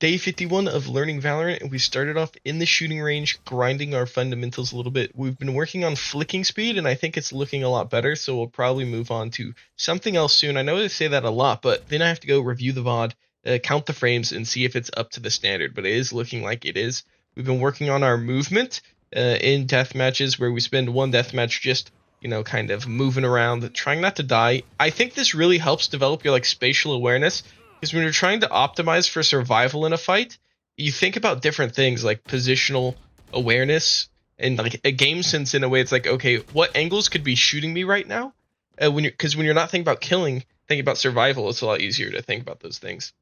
day 51 of learning Valorant, and we started off in the shooting range, grinding our fundamentals a little bit. We've been working on flicking speed, and I think it's looking a lot better, so we'll probably move on to something else soon. I know I say that a lot, but then I have to go review the VOD, count the frames, and see if it's up to the standard, but it is looking like it is. We've been working on our movement in death matches, where we spend one death match just kind of moving around, trying not to die. I think this really helps develop your spatial awareness. Because when you're trying to optimize for survival in a fight, you think about different things like positional awareness and a game sense in a way. It's like, okay, what angles could be shooting me right now? Because when you're not thinking about killing, thinking about survival, it's a lot easier to think about those things.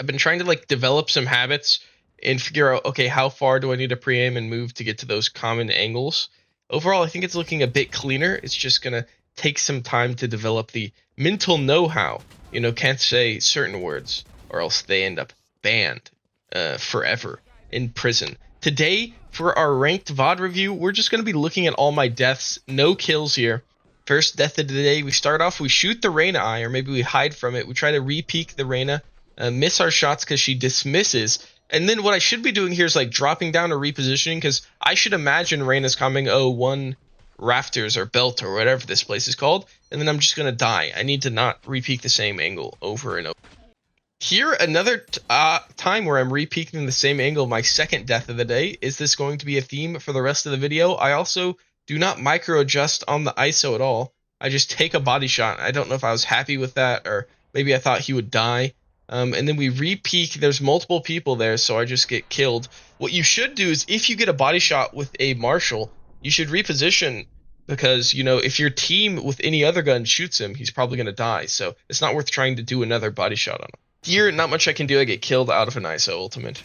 I've been trying to develop some habits and figure out, okay, how far do I need to pre-aim and move to get to those common angles? Overall, I think it's looking a bit cleaner. It's just gonna take some time to develop the mental know-how. Can't say certain words or else they end up banned forever in prison. Today, for our ranked VOD review, we're just going to be looking at all my deaths. No kills here. First death of the day, we start off, we shoot the Reyna eye, or maybe we hide from it. We try to re-peek the Reyna, miss our shots because she dismisses. And then what I should be doing here is dropping down or repositioning, because I should imagine Reyna's coming, one rafters or belt or whatever this place is called, and then I'm just gonna die. I need to not repeat the same angle over and over. Here, another time where I'm repeating the same angle, my second death of the day. Is this going to be a theme for the rest of the video? I also do not micro adjust on the ISO at all. I just take a body shot. I don't know if I was happy with that, or maybe I thought he would die. And then we re-peek. There's multiple people there, so I just get killed. What you should do is, if you get a body shot with a Marshall, you should reposition, because, if your team with any other gun shoots him, he's probably going to die. So it's not worth trying to do another body shot on him. Here, not much I can do. I get killed out of an ISO ultimate.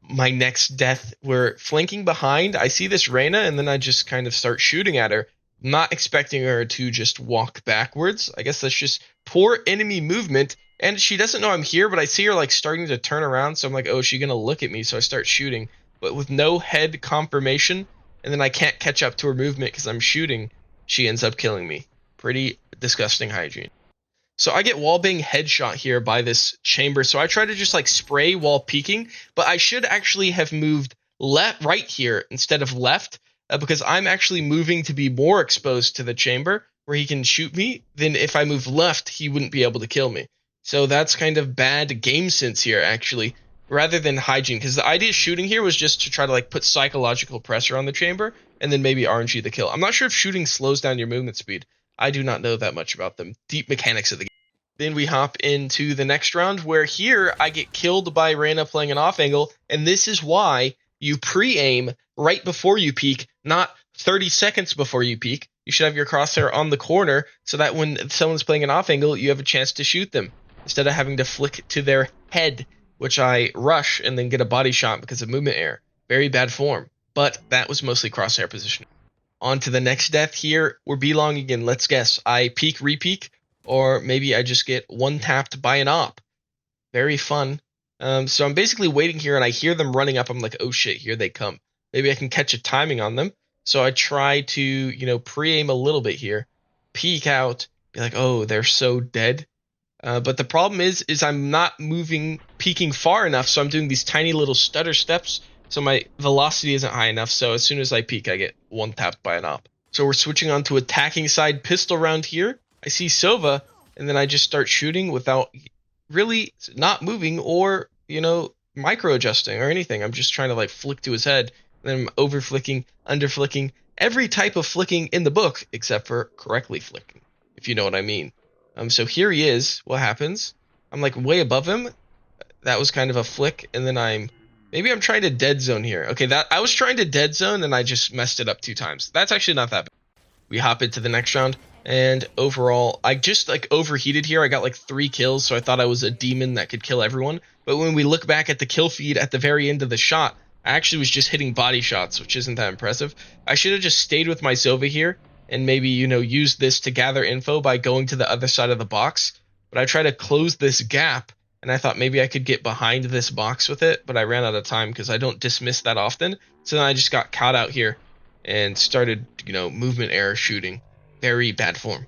My next death, we're flanking behind. I see this Reyna, and then I just kind of start shooting at her, not expecting her to just walk backwards. I guess that's just poor enemy movement. And she doesn't know I'm here, but I see her starting to turn around. So I'm like, oh, is she going to look at me? So I start shooting, but with no head confirmation. And then I can't catch up to her movement because I'm shooting. She ends up killing me. Pretty disgusting hygiene. So I get wallbang headshot here by this chamber. So I try to just spray while peeking, but I should actually have moved right here instead of left, because I'm actually moving to be more exposed to the chamber where he can shoot me. Then if I move left, he wouldn't be able to kill me. So that's kind of bad game sense here, actually, rather than hygiene, because the idea of shooting here was just to try to put psychological pressure on the chamber and then maybe RNG the kill. I'm not sure if shooting slows down your movement speed. I do not know that much about the deep mechanics of the game. Then we hop into the next round, where here I get killed by Reyna playing an off angle, and this is why you pre-aim right before you peek, not 30 seconds before you peek. You should have your crosshair on the corner so that when someone's playing an off angle, you have a chance to shoot them, instead of having to flick to their head, which I rush and then get a body shot because of movement error. Very bad form, but that was mostly crosshair positioning. On to the next death here. We're B-long again. Let's guess. I peek, re-peek, or maybe I just get one-tapped by an op. Very fun. So I'm basically waiting here, and I hear them running up. I'm like, oh shit, here they come. Maybe I can catch a timing on them. So I try to, pre-aim a little bit here, peek out, be like, oh, they're so dead. But the problem is I'm not peeking far enough, so I'm doing these tiny little stutter steps, so my velocity isn't high enough, so as soon as I peek, I get one-tapped by an op. So we're switching on to attacking side pistol round here. I see Sova, and then I just start shooting without really not moving or, micro-adjusting or anything. I'm just trying to, flick to his head, and then I'm over-flicking, under-flicking, every type of flicking in the book, except for correctly flicking, if you know what I mean. So here he is. What happens? I'm way above him. That was kind of a flick, and then maybe I'm trying to dead zone here. Okay, I was trying to dead zone, and I just messed it up 2 times. That's actually not that bad. We hop into the next round, and overall, I just overheated here. I got 3 kills, so I thought I was a demon that could kill everyone. But when we look back at the kill feed at the very end of the shot, I actually was just hitting body shots, which isn't that impressive. I should have just stayed with my Sova here, and maybe, use this to gather info by going to the other side of the box. But I tried to close this gap, and I thought maybe I could get behind this box with it, but I ran out of time because I don't dismiss that often. So then I just got caught out here and started, movement error shooting. Very bad form.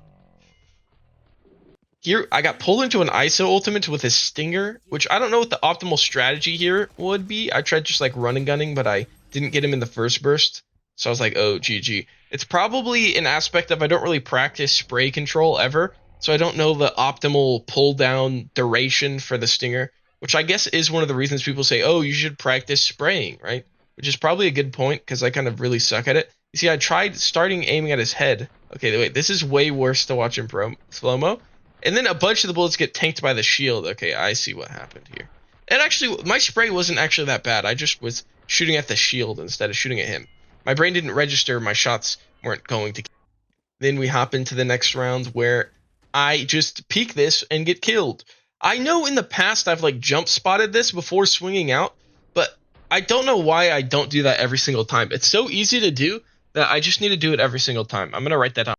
Here, I got pulled into an ISO ultimate with a stinger, which I don't know what the optimal strategy here would be. I tried just like running gunning, but I didn't get him in the first burst. So I was like, oh, GG. It's probably an aspect of I don't really practice spray control ever, so I don't know the optimal pull down duration for the stinger, which I guess is one of the reasons people say, oh, you should practice spraying, right? Which is probably a good point because I kind of really suck at it. You see, I tried starting aiming at his head. Okay, wait, this is way worse to watch in slow-mo. And then a bunch of the bullets get tanked by the shield. Okay, I see what happened here. And actually, my spray wasn't actually that bad. I just was shooting at the shield instead of shooting at him. My brain didn't register my shots weren't going to. Then we hop into the next round where I just peek this and get killed. I know in the past I've like jump spotted this before swinging out, but I don't know why I don't do that every single time. It's so easy to do that I just need to do it every single time. I'm going to write that down.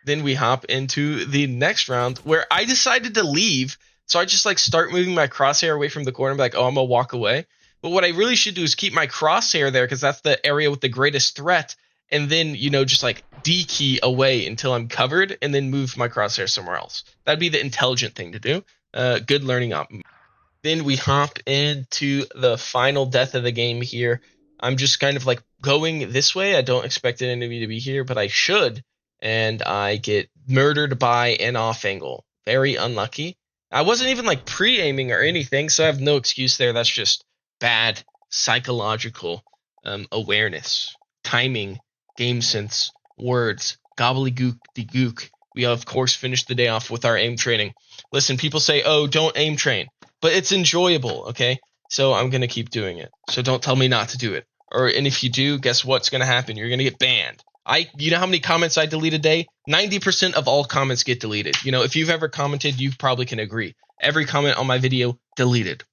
Then we hop into the next round where I decided to leave. So I just like start moving my crosshair away from the corner and be like, oh, I'm going to walk away. But what I really should do is keep my crosshair there because that's the area with the greatest threat. And then, just like D-key away until I'm covered and then move my crosshair somewhere else. That'd be the intelligent thing to do. Good learning op. Then we hop into the final death of the game here. I'm just kind of like going this way. I don't expect an enemy to be here, but I should. And I get murdered by an off angle. Very unlucky. I wasn't even like pre-aiming or anything, so I have no excuse there. That's just bad psychological awareness, timing, game sense, words, gobbledygook de gook. We of course finished the day off with our aim training. Listen, people say, "Oh, don't aim train," but it's enjoyable. Okay, so I'm gonna keep doing it. So don't tell me not to do it. And if you do, guess what's gonna happen? You're gonna get banned. You know how many comments I delete a day? 90% of all comments get deleted. If you've ever commented, you probably can agree. Every comment on my video, deleted.